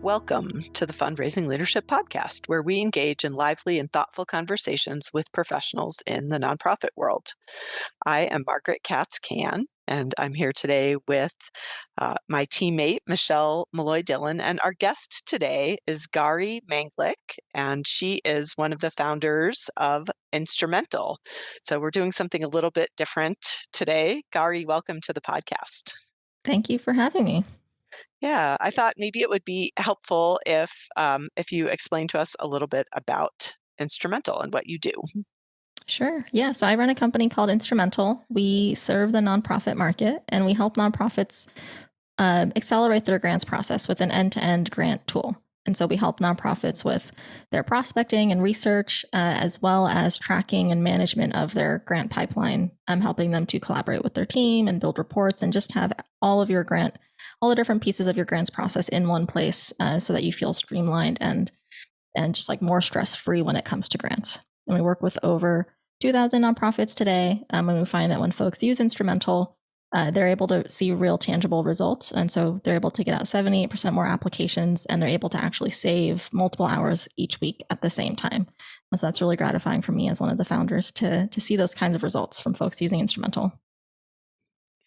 Welcome to the Fundraising Leadership Podcast, where we engage in lively and thoughtful conversations with professionals in the nonprofit world. I am Margaret Katz-Can, and I'm here today with my teammate, Michelle Malloy-Dillon, and our guest today is Gauri Manglik, and she is one of the founders of Instrumentl. So we're doing something a little bit different today. Gauri, welcome to the podcast. Thank you for having me. Yeah, I thought maybe it would be helpful if you explain to us a little bit about Instrumentl and what you do. Sure. Yeah. So I run a company called Instrumentl. We serve the nonprofit market and we help nonprofits accelerate their grants process with an end-to-end grant tool. And so we help nonprofits with their prospecting and research, as well as tracking and management of their grant pipeline. I'm helping them to collaborate with their team and build reports and just have all the different pieces of your grants process in one place, so that you feel streamlined and just like more stress-free when it comes to grants. And we work with over 2,000 nonprofits today. And we find that when folks use Instrumentl, they're able to see real tangible results. And so they're able to get out 78% more applications, and they're able to actually save multiple hours each week at the same time. And so that's really gratifying for me as one of the founders to see those kinds of results from folks using Instrumentl.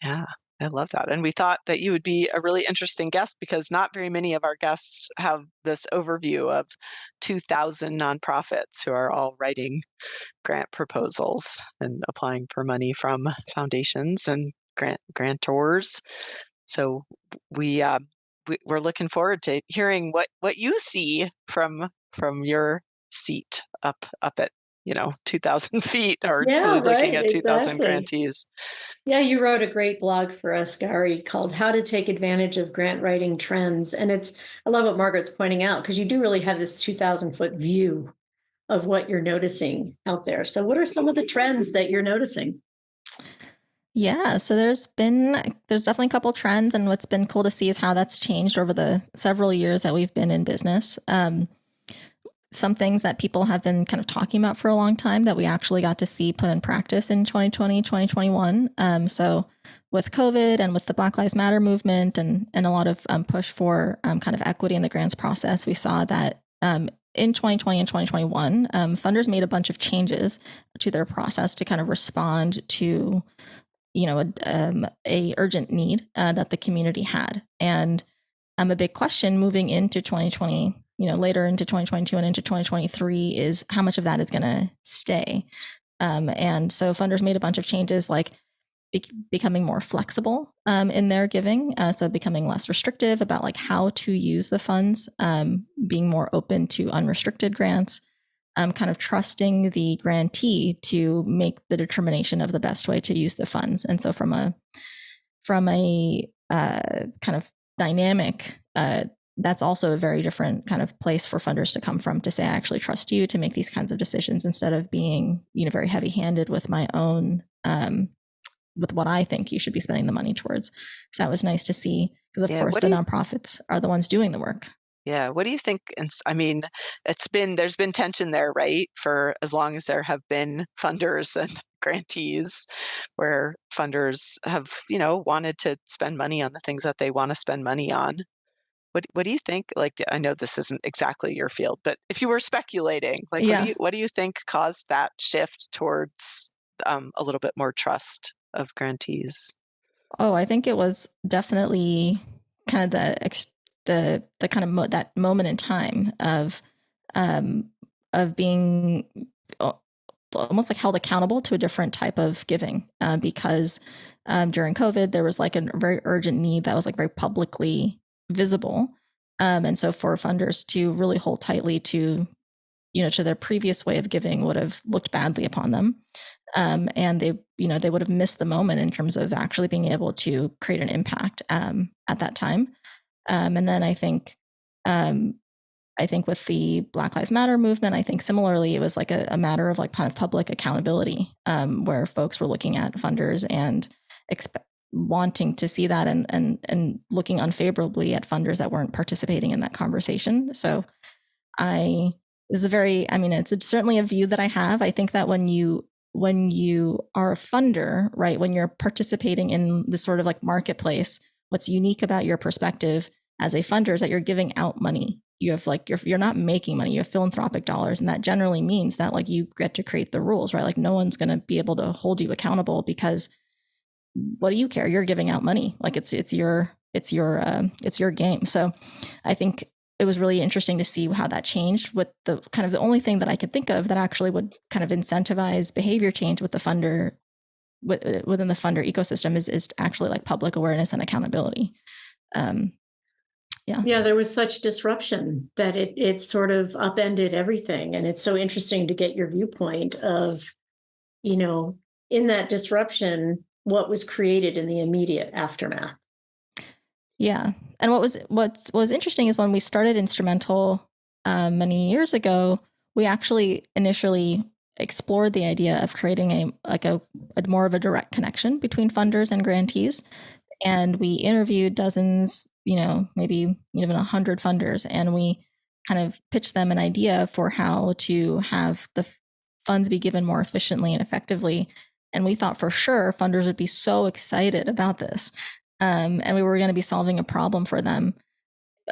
Yeah, I love that. And we thought that you would be a really interesting guest because not very many of our guests have this overview of 2,000 nonprofits who are all writing grant proposals and applying for money from foundations and grantors. So we, uh, we're looking forward to hearing what you see from your seat up at 2,000 feet, or Yeah, really looking right, at 2,000 exactly. grantees. Yeah, you wrote a great blog for us, Gary, called How to Take Advantage of Grant Writing Trends. And I love what Margaret's pointing out, because you do really have this 2,000-foot view of what you're noticing out there. So, what are some of the trends that you're noticing? Yeah, so there's definitely a couple trends, and what's been cool to see is how that's changed over the several years that we've been in business. Some things that people have been kind of talking about for a long time that we actually got to see put in practice in 2020, 2021. So with COVID and with the Black Lives Matter movement and a lot of push for kind of equity in the grants process, we saw that in 2020 and 2021, funders made a bunch of changes to their process to kind of respond to a urgent need that the community had. And a big question moving into 2020, later into 2022 and into 2023 is how much of that is going to stay. And so funders made a bunch of changes, like becoming more flexible in their giving. So becoming less restrictive about like how to use the funds, being more open to unrestricted grants, kind of trusting the grantee to make the determination of the best way to use the funds. And so from a kind of dynamic, that's also a very different kind of place for funders to come from, to say, I actually trust you to make these kinds of decisions, instead of being, very heavy-handed with my own, with what I think you should be spending the money towards. So that was nice to see, because of course the nonprofits are the ones doing the work. Yeah, what do you think? I mean, there's been tension there, right? For as long as there have been funders and grantees, where funders have, wanted to spend money on the things that they want to spend money on. What do you think? Like, I know this isn't exactly your field, but if you were speculating, like, Yeah. what do you think caused that shift towards a little bit more trust of grantees? Oh, I think it was definitely kind of the kind of that moment in time of being almost like held accountable to a different type of giving, because during COVID there was like a very urgent need that was like very publicly visible, and so for funders to really hold tightly to their previous way of giving would have looked badly upon them. And they would have missed the moment in terms of actually being able to create an impact at that time. And then I think with the Black Lives Matter movement, I think similarly it was like a matter of like kind of public accountability, where folks were looking at funders and wanting to see that and looking unfavorably at funders that weren't participating in that conversation. So it's certainly a view that I have. I think that when you are a funder, right, when you're participating in this sort of like marketplace, what's unique about your perspective as a funder is that you're giving out money. You have like you're not making money, you have philanthropic dollars, and that generally means that like you get to create the rules, right? Like no one's going to be able to hold you accountable because what do you care? You're giving out money. Like it's your game. So I think it was really interesting to see how that changed with the kind of the only thing that I could think of that actually would kind of incentivize behavior change with the funder within the funder ecosystem is actually like public awareness and accountability. Yeah, there was such disruption that it sort of upended everything. And it's so interesting to get your viewpoint of, in that disruption, what was created in the immediate aftermath. Yeah. And what was interesting is when we started Instrumentl many years ago, we actually initially explored the idea of creating a more of a direct connection between funders and grantees. And we interviewed dozens, maybe even 100 funders, and we kind of pitched them an idea for how to have the funds be given more efficiently and effectively. And we thought for sure funders would be so excited about this. And we were going to be solving a problem for them.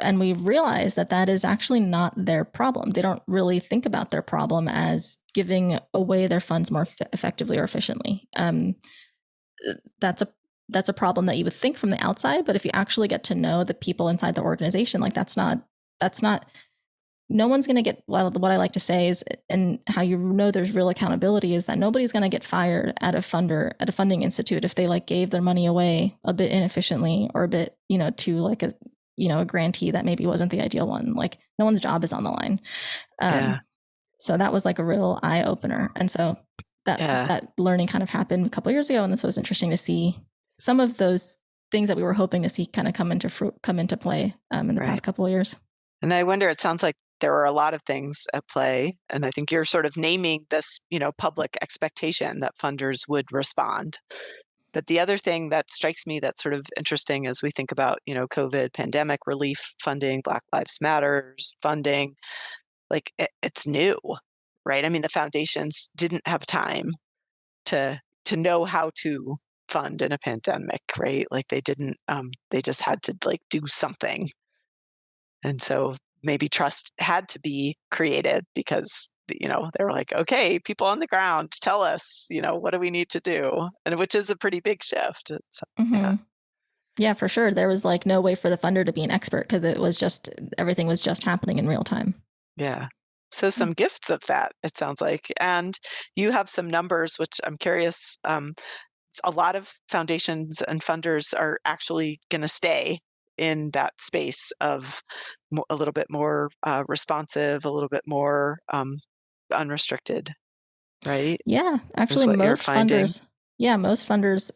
And we realized that is actually not their problem. They don't really think about their problem as giving away their funds more effectively or efficiently. That's a problem that you would think from the outside, but if you actually get to know the people inside the organization, like that's not no one's going to get, well, what I like to say is, and how there's real accountability is that nobody's going to get fired at a funding institute if they like gave their money away a bit inefficiently or a bit, to like a grantee that maybe wasn't the ideal one. Like no one's job is on the line. So that was like a real eye opener. And so that learning kind of happened a couple of years ago. And so it was interesting to see some of those things that we were hoping to see kind of come into play in the past couple of years. And I wonder, it sounds like there are a lot of things at play. And I think you're sort of naming this, public expectation that funders would respond. But the other thing that strikes me that's sort of interesting as we think about, COVID, pandemic relief funding, Black Lives Matters funding, like it's new, right? I mean, the foundations didn't have time to know how to fund in a pandemic, right? Like they didn't, they just had to like do something. And so maybe trust had to be created because, they were like, okay, people on the ground, tell us, what do we need to do? And which is a pretty big shift. So, Yeah, for sure. There was like no way for the funder to be an expert because everything was just happening in real time. Yeah. So some gifts of that, it sounds like. And you have some numbers, which I'm curious. A lot of foundations and funders are actually going to stay in that space of a little bit more responsive, a little bit more unrestricted, right? Yeah, actually most funders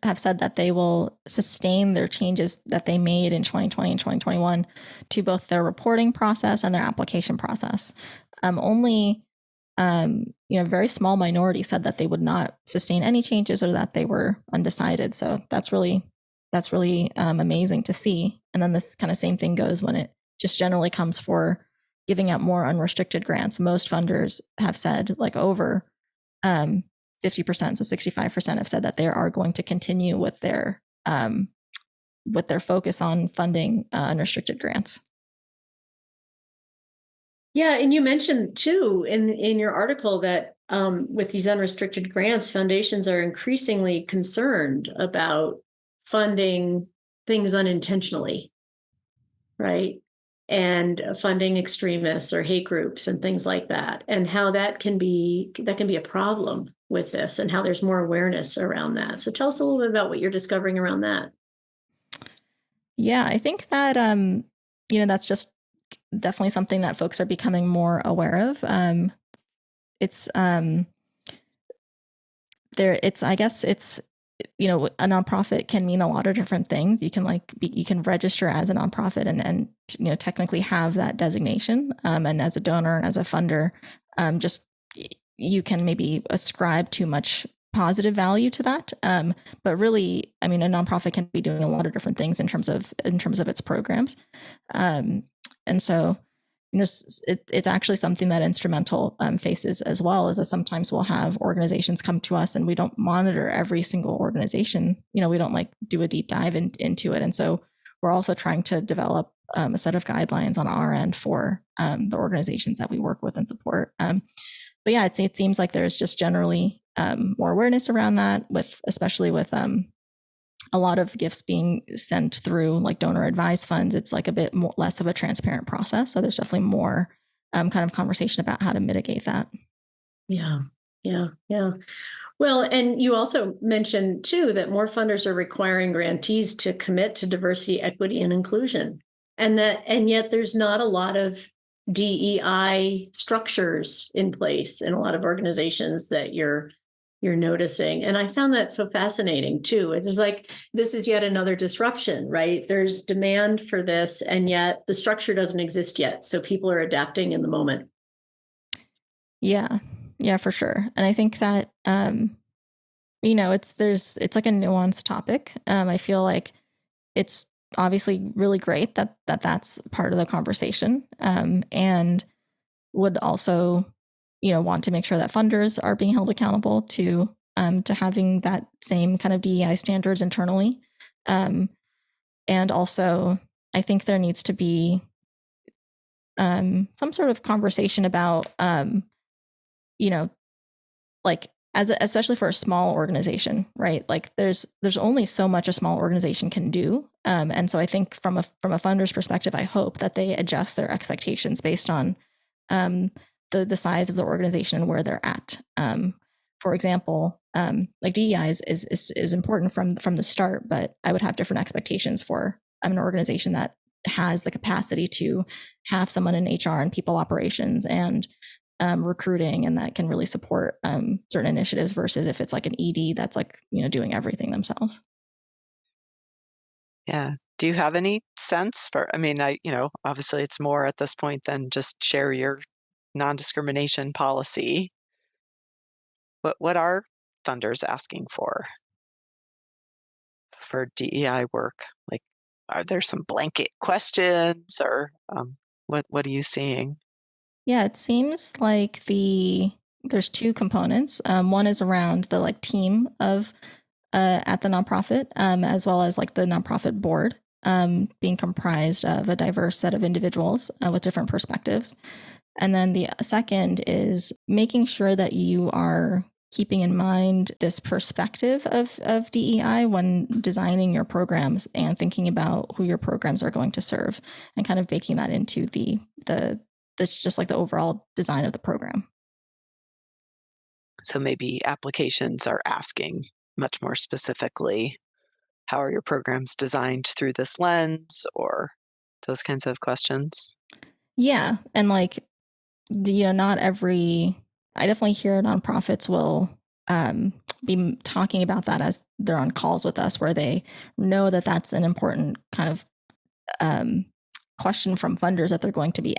have said that they will sustain their changes that they made in 2020 and 2021 to both their reporting process and their application process. Only a very small minority said that they would not sustain any changes or that they were undecided. So that's really amazing to see. And then this kind of same thing goes when it just generally comes for giving out more unrestricted grants. Most funders have said like over 50%, so 65% have said that they are going to continue with their focus on funding unrestricted grants. Yeah, and you mentioned too in your article that with these unrestricted grants, foundations are increasingly concerned about funding things unintentionally, right? And funding extremists or hate groups and things like that, and how that can be a problem with this, and how there's more awareness around that. So tell us a little bit about what you're discovering around that. Yeah, I think that that's just definitely something that folks are becoming more aware of. I guess it's a nonprofit can mean a lot of different things. You can register as a nonprofit and technically have that designation. And as a donor and as a funder, just you can maybe ascribe too much positive value to that. But really, I mean, a nonprofit can be doing a lot of different things in terms of its programs. And so, it's actually something that Instrumentl faces as well, is that sometimes we'll have organizations come to us and we don't monitor every single organization. We don't like do a deep dive into it. And so we're also trying to develop a set of guidelines on our end for the organizations that we work with and support. But yeah, it seems like there's just generally more awareness around that, especially with a lot of gifts being sent through like donor advised funds. It's like a bit less of a transparent process. So there's definitely more kind of conversation about how to mitigate that. Yeah, yeah, yeah. Well, and you also mentioned too that more funders are requiring grantees to commit to diversity, equity, and inclusion. And yet there's not a lot of DEI structures in place in a lot of organizations that you're noticing. And I found that so fascinating too. It's like this is yet another disruption, right? There's demand for this, and yet the structure doesn't exist yet. So people are adapting in the moment. Yeah. Yeah, for sure. And I think that it's like a nuanced topic. I feel like it's obviously really great that's part of the conversation, and would also want to make sure that funders are being held accountable to having that same kind of DEI standards internally, and also I think there needs to be some sort of conversation about you know like especially for a small organization, right? Like there's only so much a small organization can do, and so I think from a funder's perspective, I hope that they adjust their expectations based on the size of the organization and where they're at. For example, like DEI is important from the start, but I would have different expectations for an organization that has the capacity to have someone in HR and people operations and recruiting, and that can really support certain initiatives versus if it's like an ED that's like doing everything themselves. Yeah. Do you have any sense for, I mean, obviously it's more at this point than just share your non-discrimination policy. What are funders asking for DEI work? Like, are there some blanket questions or what are you seeing? Yeah, it seems like there's two components. One is around the like team of at the nonprofit, as well as like the nonprofit board, being comprised of a diverse set of individuals with different perspectives. And then the second is making sure that you are keeping in mind this perspective of DEI when designing your programs and thinking about who your programs are going to serve, and kind of baking that into the that's just like the overall design of the program. So maybe applications are asking much more specifically, how are your programs designed through this lens or those kinds of questions? Yeah, and like not every I definitely hear nonprofits will be talking about that as they're on calls with us, where they know that that's an important kind of um, question from funders that they're going to be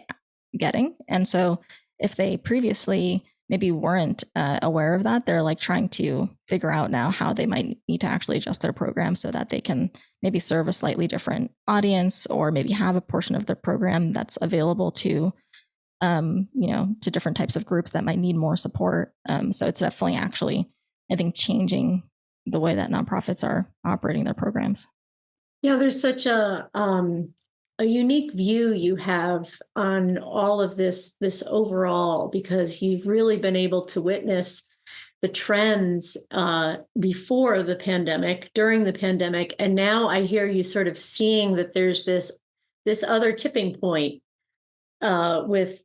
getting. And so if they previously maybe weren't aware of that, they're like trying to figure out now how they might need to actually adjust their program so that they can maybe serve a slightly different audience, or maybe have a portion of their program that's available to different types of groups that might need more support. So it's definitely actually, I think, changing the way that nonprofits are operating their programs. Yeah, there's such a unique view you have on all of this overall, because you've really been able to witness the trends before the pandemic, during the pandemic, and now I hear you sort of seeing that there's this other tipping point with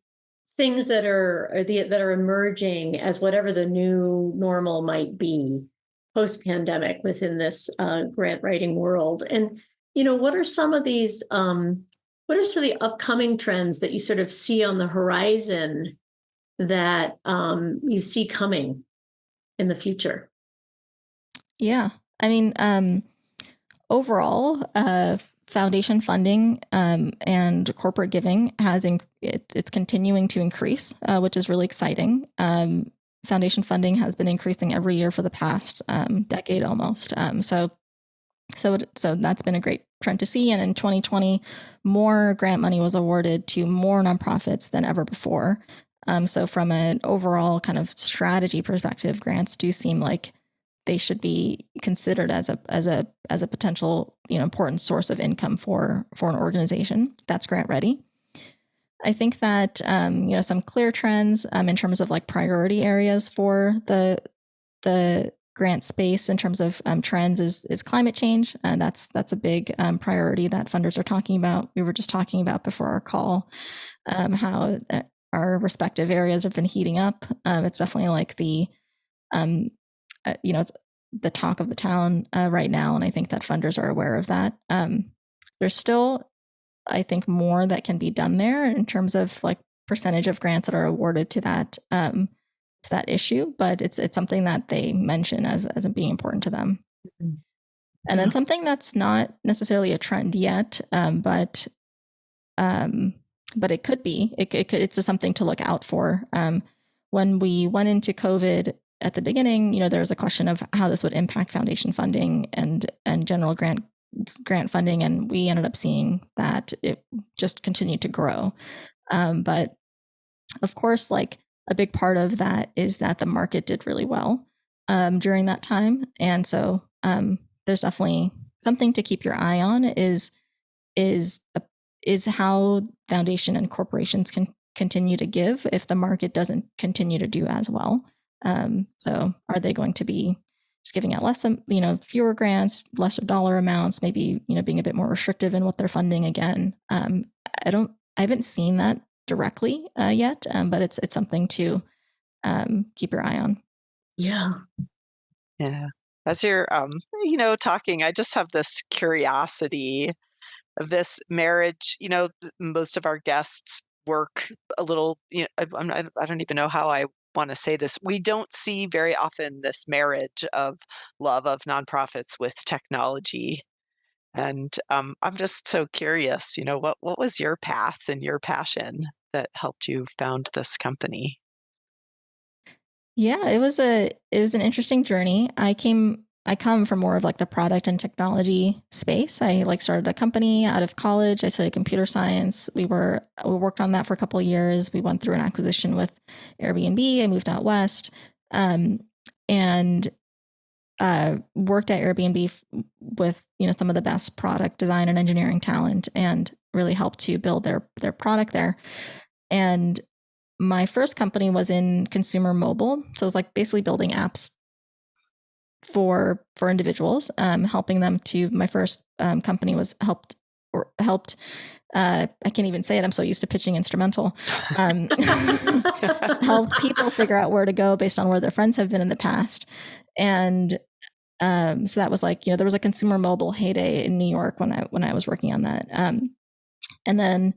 things that are emerging as whatever the new normal might be post pandemic within this grant writing world. And what are some of these? What are some of the upcoming trends that you sort of see on the horizon that you see coming in the future? Yeah. I mean, overall, foundation funding and corporate giving it's continuing to increase, which is really exciting. Foundation funding has been increasing every year for the past decade almost. So that's been a great trend to see. And in 2020, more grant money was awarded to more nonprofits than ever before. So from an overall kind of strategy perspective, grants do seem like they should be considered as a potential, important source of income for an organization that's grant ready. I think that some clear trends in terms of like priority areas for the grant space in terms of trends is climate change, and that's a big priority that funders are talking about. We were just talking about before our call how our respective areas have been heating up. It's definitely like it's the talk of the town right now, and I think that funders are aware of that. There's still, I think, more that can be done there in terms of like percentage of grants that are awarded to that issue, but it's something that they mention as being important to them. Mm-hmm. And then something that's not necessarily a trend yet, but it could be. It's just something to look out for. When we went into COVID at the beginning, there was a question of how this would impact foundation funding and general grant funding, and we ended up seeing that it just continued to grow. But of course, like a big part of that is that the market did really well during that time, and so there's definitely something to keep your eye on. Is how foundation and corporations can continue to give if the market doesn't continue to do as well. So are they going to be just giving out less, fewer grants, lesser dollar amounts, maybe, being a bit more restrictive in what they're funding again? I haven't seen that directly yet, but it's something to keep your eye on. Yeah. Yeah. As you're, talking, I just have this curiosity of this marriage. Most of our guests work a little, I don't even know how I want to say this. We don't see very often this marriage of love of nonprofits with technology. And I'm just so curious, what was your path and your passion that helped you found this company? Yeah, it was an interesting journey. I come from more of like the product and technology space. I like started a company out of college. I studied computer science. We worked on that for a couple of years. We went through an acquisition with Airbnb. I moved out west, and worked at Airbnb with some of the best product design and engineering talent, and really helped to build their product there. And my first company was in consumer mobile, so it was like basically building apps for individuals, helping them to. My first company was helped. I can't even say it. I'm so used to pitching Instrumentl. Helped people figure out where to go based on where their friends have been in the past, and so that was like there was a consumer mobile heyday in New York when I was working on that, and then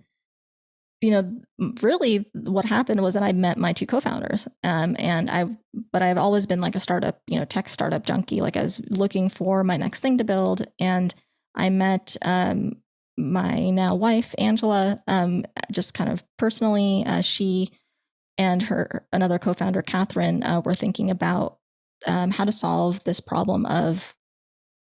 really what happened was that I met my two co-founders, but I've always been like a startup, tech startup junkie. Like I was looking for my next thing to build, and I met my now wife, Angela, just kind of personally. She and another co-founder, Catherine, were thinking about how to solve this problem of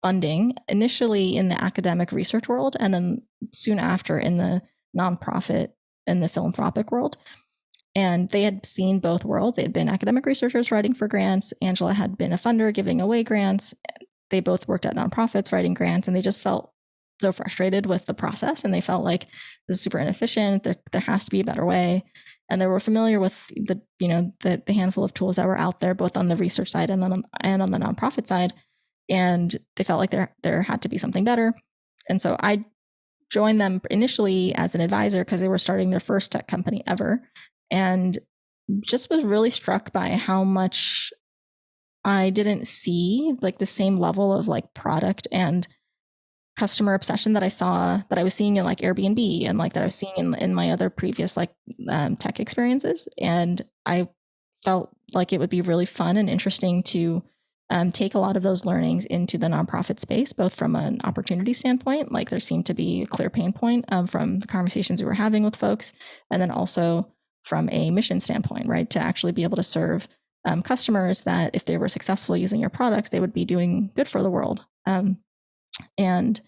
funding, initially in the academic research world, and then soon after in the nonprofit and the philanthropic world. And they had seen both worlds. They had been academic researchers writing for grants. Angela had been a funder giving away grants. They both worked at nonprofits writing grants, and they just felt so frustrated with the process, and they felt like this is super inefficient. There has to be a better way. And they were familiar with the handful of tools that were out there, both on the research side and on the nonprofit side. And they felt like there had to be something better. And so I joined them initially as an advisor because they were starting their first tech company ever, and just was really struck by how much I didn't see like the same level of like product and customer obsession that I was seeing in like Airbnb, and like that I was seeing in my other previous like tech experiences. And I felt like it would be really fun and interesting to take a lot of those learnings into the nonprofit space, both from an opportunity standpoint, like there seemed to be a clear pain point from the conversations we were having with folks, and then also from a mission standpoint, right? To actually be able to serve customers that if they were successful using your product, they would be doing good for the world. And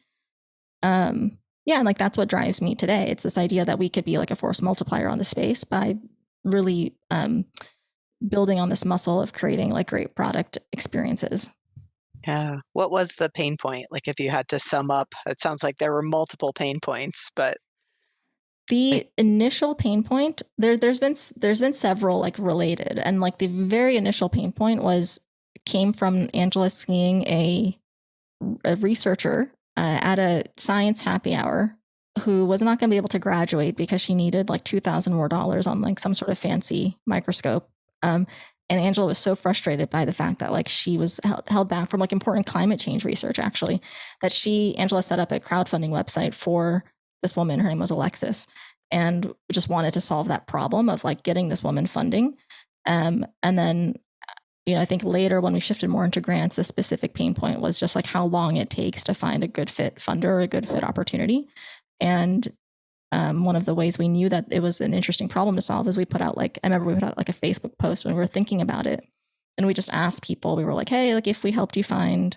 like that's what drives me today. It's this idea that we could be like a force multiplier on the space by really building on this muscle of creating like great product experiences. Yeah. What was the pain point? Like, if you had to sum up, it sounds like there were multiple pain points, but like, The initial pain point, there's been several like related, and like the very initial pain point was came from Angela seeing a researcher at a science happy hour who was not going to be able to graduate because she needed like $2,000 more on like some sort of fancy microscope. Um, and Angela was so frustrated by the fact that like she was held back from like important climate change research, actually, that Angela set up a crowdfunding website for this woman. Her name was Alexis, and just wanted to solve that problem of like getting this woman funding. And then I think later when we shifted more into grants, the specific pain point was just like how long it takes to find a good fit funder or a good fit opportunity. And one of the ways we knew that it was an interesting problem to solve is I remember we put out like a Facebook post when we were thinking about it. And we just asked people, we were like, hey, like if we helped you find,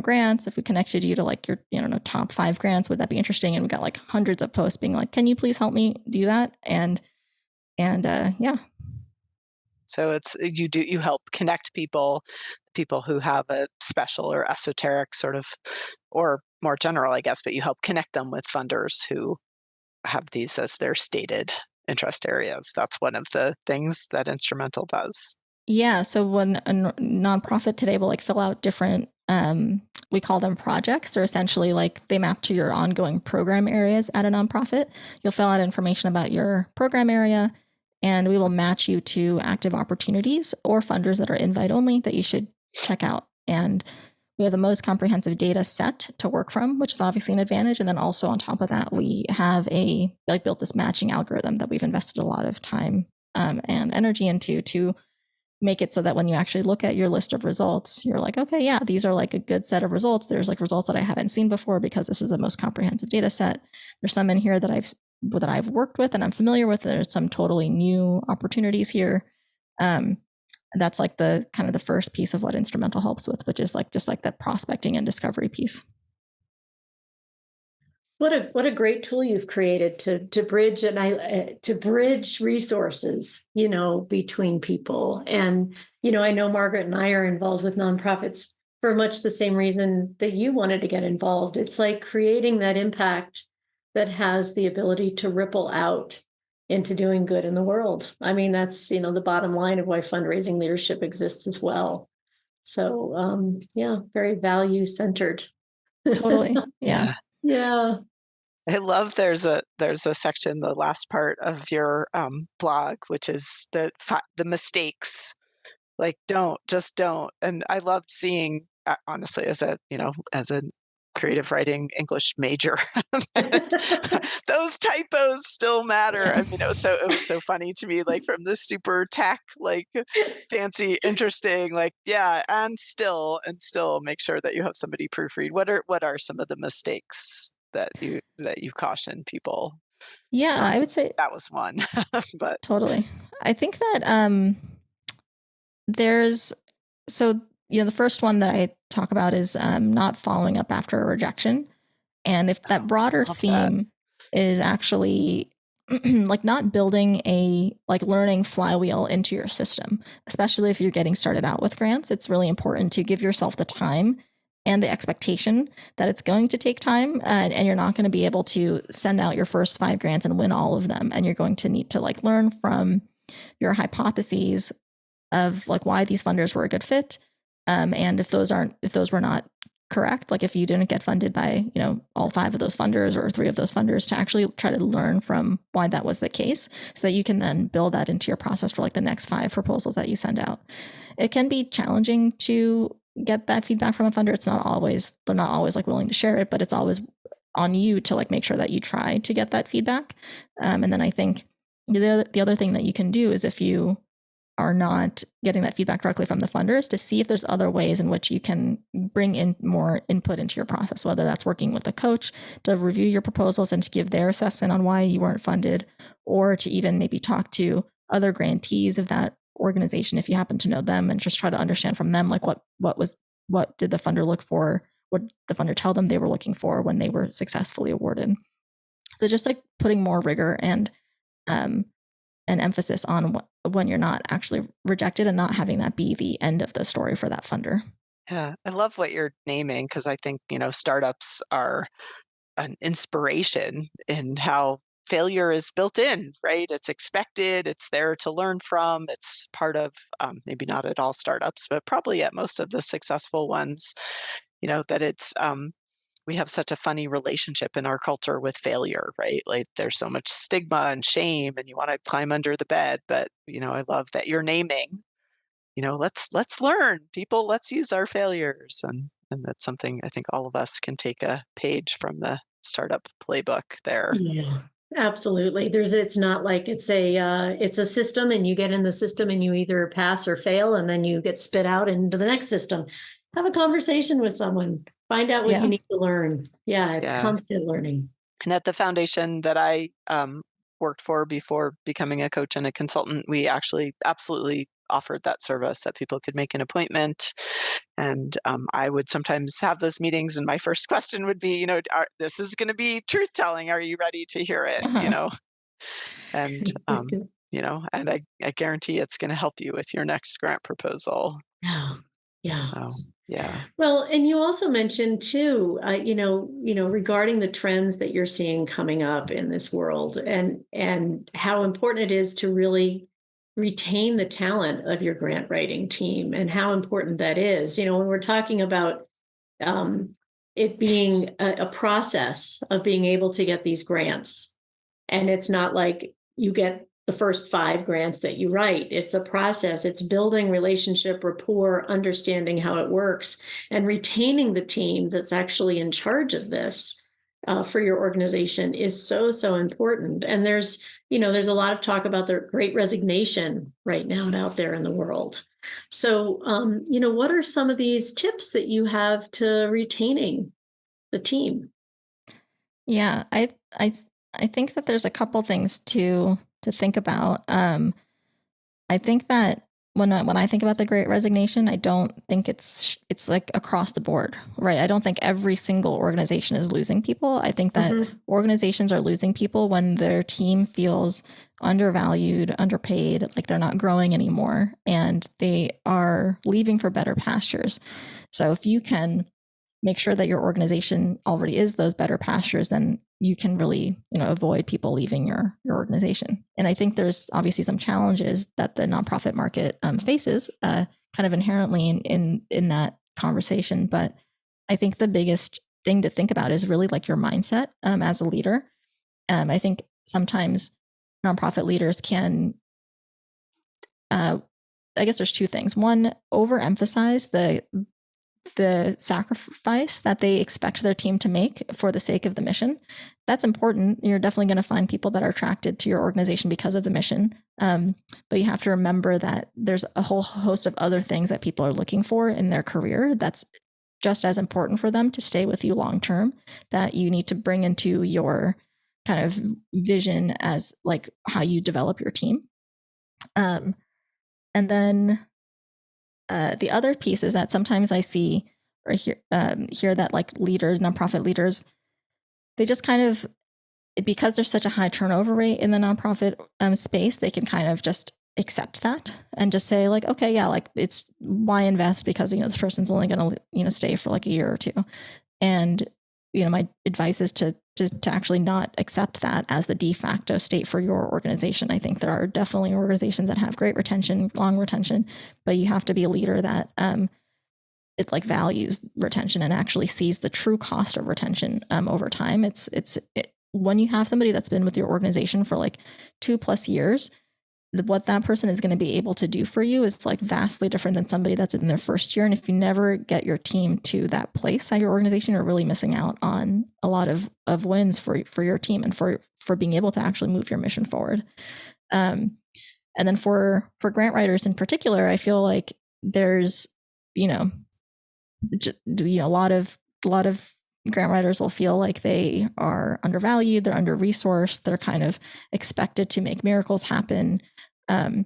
grants, if we connected you to like your, top 5 grants, would that be interesting? And we got like hundreds of posts being like, can you please help me do that? And yeah. so it's you help connect people who have a special or esoteric sort of, or more general, I guess, but you help connect them with funders who have these as their stated interest areas. That's one of the things that Instrumental does. Yeah. So when a nonprofit today will like fill out different, we call them projects. They're essentially like they map to your ongoing program areas at a nonprofit. You'll fill out information about your program area, and we will match you to active opportunities or funders that are invite only that you should check out. And we have the most comprehensive data set to work from, which is obviously an advantage. And then also on top of that, we have built this matching algorithm that we've invested a lot of time and energy into to make it so that when you actually look at your list of results, you're like, okay, yeah, these are like a good set of results. There's like results that I haven't seen before because this is the most comprehensive data set. There's some in here that I've worked with and I'm familiar with. There's some totally new opportunities here. That's like the kind of the first piece of what Instrumental helps with, which is like just like that prospecting and discovery piece. What a great tool you've created to bridge to bridge resources, between people. And I know Margaret and I are involved with nonprofits for much the same reason that you wanted to get involved. It's like creating that impact that has the ability to ripple out into doing good in the world. I mean, that's the bottom line of why fundraising leadership exists as well. So yeah, very value centered. Totally. Yeah. Yeah. Yeah. I love there's a section, the last part of your blog, which is the mistakes. Like, just don't. And I loved seeing, honestly, as a creative writing English major, those typos still matter. I mean, it was so funny to me, like from this super tech, like fancy, interesting, like, yeah, and still make sure that you have somebody proofread. What are some of the mistakes that you caution people Yeah, not I to? would say That was one, but totally. I think that there's so the first one that I talk about is not following up after a rejection. And if that broader love that. theme is actually like not building a like learning flywheel into your system, especially if you're getting started out with grants, it's really important to give yourself the time and the expectation that it's going to take time, and you're not going to be able to send out your first 5 grants and win all of them. And you're going to need to like learn from your hypotheses of like why these funders were a good fit. And if those were not correct, like if you didn't get funded by, all 5 of those funders or 3 of those funders, to actually try to learn from why that was the case so that you can then build that into your process for like the next 5 proposals that you send out. It can be challenging to get that feedback from a funder. They're not always like willing to share it, but it's always on you to like make sure that you try to get that feedback. And then I think the other thing that you can do is if you are not getting that feedback directly from the funders, to see if there's other ways in which you can bring in more input into your process, whether that's working with a coach to review your proposals and to give their assessment on why you weren't funded, or to even maybe talk to other grantees of that organization if you happen to know them and just try to understand from them like what did the funder look for, what did the funder tell them they were looking for when they were successfully awarded. So just like putting more rigor and an emphasis on when you're not actually rejected and not having that be the end of the story for that funder. Yeah, I love what you're naming because I think, startups are an inspiration in how failure is built in, right? It's expected, it's there to learn from, it's part of, maybe not at all startups, but probably at most of the successful ones, that we have such a funny relationship in our culture with failure, right? Like there's so much stigma and shame and you want to climb under the bed, but I love that you're naming, let's learn people, let's use our failures. And that's something I think all of us can take a page from the startup playbook there. Yeah, absolutely. It's not like it's a system and you get in the system and you either pass or fail and then you get spit out into the next system. Have a conversation with someone. Find out what you Yeah. need to learn. Yeah, it's Yeah. constant learning. And at the foundation that I worked for before becoming a coach and a consultant, we actually absolutely offered that service that people could make an appointment. And I would sometimes have those meetings, and my first question would be, this is going to be truth telling. Are you ready to hear it? Uh-huh. And and I guarantee it's going to help you with your next grant proposal. Yeah. Yeah. So yeah, Well, and you also mentioned too, regarding the trends that you're seeing coming up in this world, and how important it is to really retain the talent of your grant writing team, and how important that is. When we're talking about um, it being a process of being able to get these grants, and it's not like you get the first 5 grants that you write. It's a process. It's building relationship, rapport, understanding how it works, and retaining the team that's actually in charge of this for your organization is so, so important. And there's a lot of talk about the great resignation right now out there in the world. So, what are some of these tips that you have to retaining the team? Yeah, I think that there's a couple things to think about. I think that when I think about the Great Resignation, I don't think it's like across the board, right? I don't think every single organization is losing people. I think that Mhm. organizations are losing people when their team feels undervalued, underpaid, like they're not growing anymore, and they are leaving for better pastures. So if you can make sure that your organization already is those better pastures, then you can really, avoid people leaving your organization. And I think there's obviously some challenges that the nonprofit market faces, kind of inherently in that conversation. But I think the biggest thing to think about is really like your mindset as a leader. I think sometimes nonprofit leaders can I guess there's two things. One, overemphasize the sacrifice that they expect their team to make for the sake of the mission. That's important. You're definitely going to find people that are attracted to your organization because of the mission. But you have to remember that there's a whole host of other things that people are looking for in their career that's just as important for them to stay with you long term, that you need to bring into your kind of vision as like how you develop your team. Um, and then the other piece is that sometimes I see or hear that like leaders, nonprofit leaders, they just kind of, because there's such a high turnover rate in the nonprofit space, they can kind of just accept that and just say like, okay, yeah, like it's why invest, because this person's only going to stay for like a year or two. And my advice is to actually not accept that as the de facto state for your organization. I think there are definitely organizations that have great retention, long retention, but you have to be a leader that it like values retention and actually sees the true cost of retention over time. When you have somebody that's been with your organization for like 2+ years, what that person is going to be able to do for you is like vastly different than somebody that's in their first year. And if you never get your team to that place at your organization, you're really missing out on a lot of wins for your team and for being able to actually move your mission forward. And then for grant writers in particular, I feel like there's a lot of grant writers will feel like they are undervalued, they're under resourced, they're kind of expected to make miracles happen. And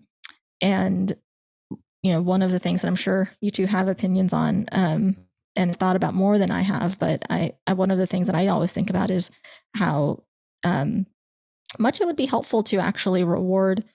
one of the things that I'm sure you two have opinions on and thought about more than I have, but I one of the things that I always think about is how much it would be helpful to actually reward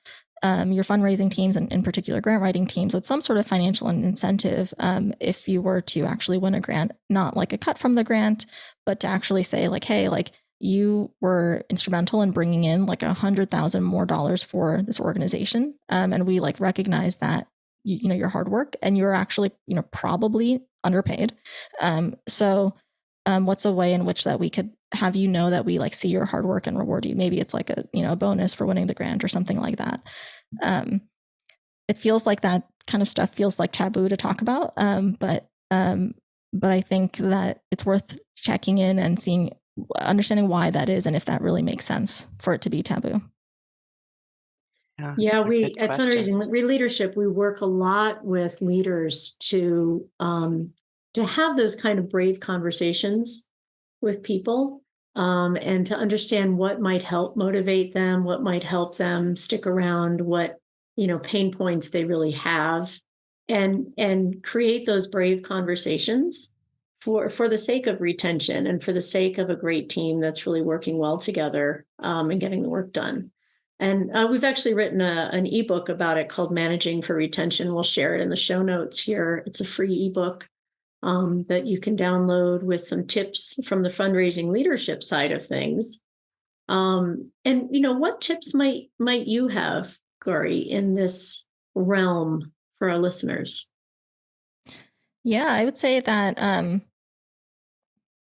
your fundraising teams and in particular grant writing teams with some sort of financial incentive if you were to actually win a grant, not like a cut from the grant, but to actually say like, hey, like you were instrumental in bringing in like $100,000 more for this organization. And we like recognize that, you know, your hard work and you're actually, you know, probably underpaid. What's a way in which that we could have you know that we like see your hard work and reward you? Maybe it's like a, you know, a bonus for winning the grant or something like that. It feels like that kind of stuff feels like taboo to talk about. But I think that it's worth checking in and understanding why that is, and if that really makes sense for it to be taboo. Yeah, those are we good at questions. Fundraising Leadership, we work a lot with leaders to have those kind of brave conversations with people, and to understand what might help motivate them, what might help them stick around, what, you know, pain points they really have, and create those brave conversations for the sake of retention and for the sake of a great team that's really working well together, and getting the work done. And we've actually written an ebook about it called Managing for Retention. We'll share it in the show notes here. It's a free ebook that you can download with some tips from the fundraising leadership side of things. And you know, what tips might you have, Gauri, in this realm for our listeners? Yeah, I would say that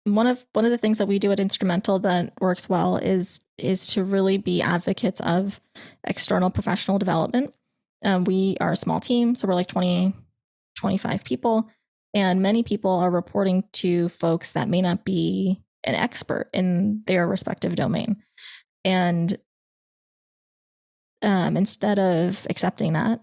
one of the things that we do at Instrumentl that works well is to really be advocates of external professional development. We are a small team, so we're like 25 people, and many people are reporting to folks that may not be an expert in their respective domain. And instead of accepting that,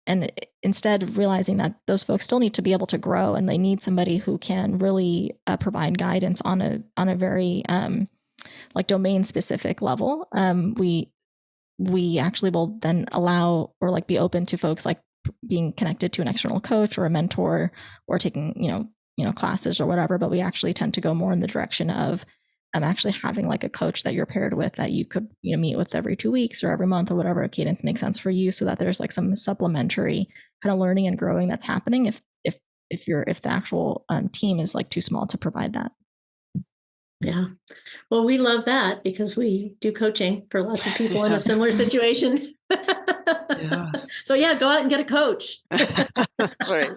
and instead of realizing that those folks still need to be able to grow and they need somebody who can really provide guidance on a very like domain specific level, we actually will then allow or like be open to folks like being connected to an external coach or a mentor or taking classes or whatever. But we actually tend to go more in the direction of actually having like a coach that you're paired with that you could meet with every 2 weeks or every month or whatever cadence makes sense for you, so that there's like some supplementary kind of learning and growing that's happening if the actual team is like too small to provide that. Yeah. Well, we love that because we do coaching for lots of people in a Yes. similar situation. Yeah. So yeah, go out and get a coach. That's right.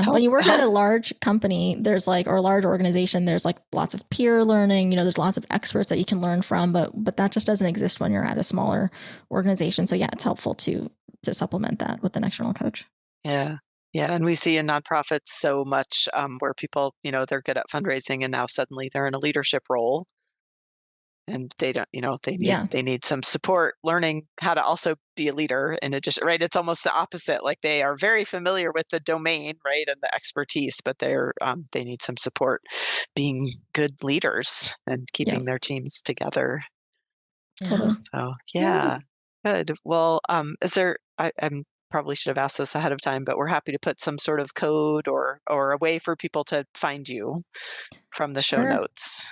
When you work at a large company, there's like, or a large organization, there's like lots of peer learning, there's lots of experts that you can learn from, but that just doesn't exist when you're at a smaller organization. So yeah, it's helpful to supplement that with an external coach. Yeah. Yeah. And we see in nonprofits so much where people, they're good at fundraising and now suddenly they're in a leadership role and they don't, they need some support learning how to also be a leader in addition, right? It's almost the opposite. Like they are very familiar with the domain, right? And the expertise, but they need some support being good leaders and keeping their teams together. Totally. So yeah, good. Well, I'm probably should have asked this ahead of time, but we're happy to put some sort of code or a way for people to find you from the show Sure. notes.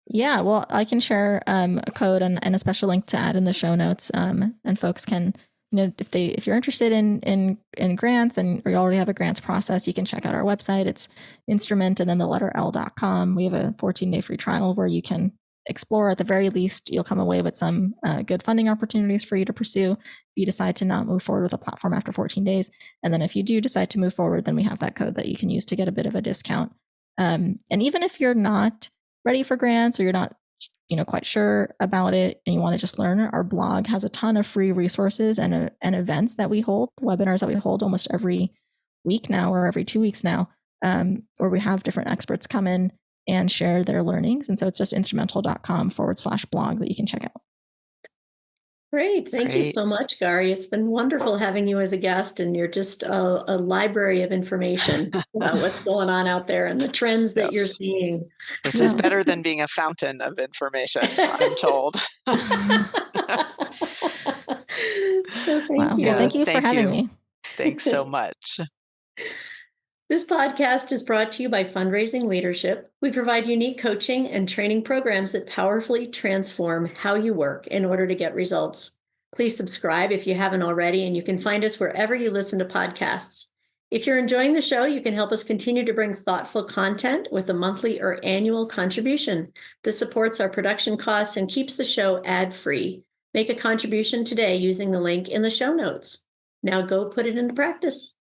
Yeah, well, I can share a code and a special link to add in the show notes, and folks can, if you're interested in grants and or you already have a grants process, you can check out our website. It's instrument and then the letter L.com. We have a 14-day free trial where you can explore. At the very least, you'll come away with some good funding opportunities for you to pursue if you decide to not move forward with a platform after 14 days. And then if you do decide to move forward, then we have that code that you can use to get a bit of a discount. And even if you're not ready for grants or you're not quite sure about it and you want to just learn, our blog has a ton of free resources and events that we hold, webinars that we hold almost every week now or every 2 weeks now, where we have different experts come in and share their learnings. And so it's just instrumentl.com/blog that you can check out. Great. Thank you so much, Gauri. It's been wonderful having you as a guest, and you're just a library of information about what's going on out there and the trends that you're Yes. seeing. Which is better than being a fountain of information, I'm told. So thank you. Well, thank you for having me. Thanks so much. This podcast is brought to you by Fundraising Leadership. We provide unique coaching and training programs that powerfully transform how you work in order to get results. Please subscribe if you haven't already, and you can find us wherever you listen to podcasts. If you're enjoying the show, you can help us continue to bring thoughtful content with a monthly or annual contribution. This supports our production costs and keeps the show ad-free. Make a contribution today using the link in the show notes. Now go put it into practice.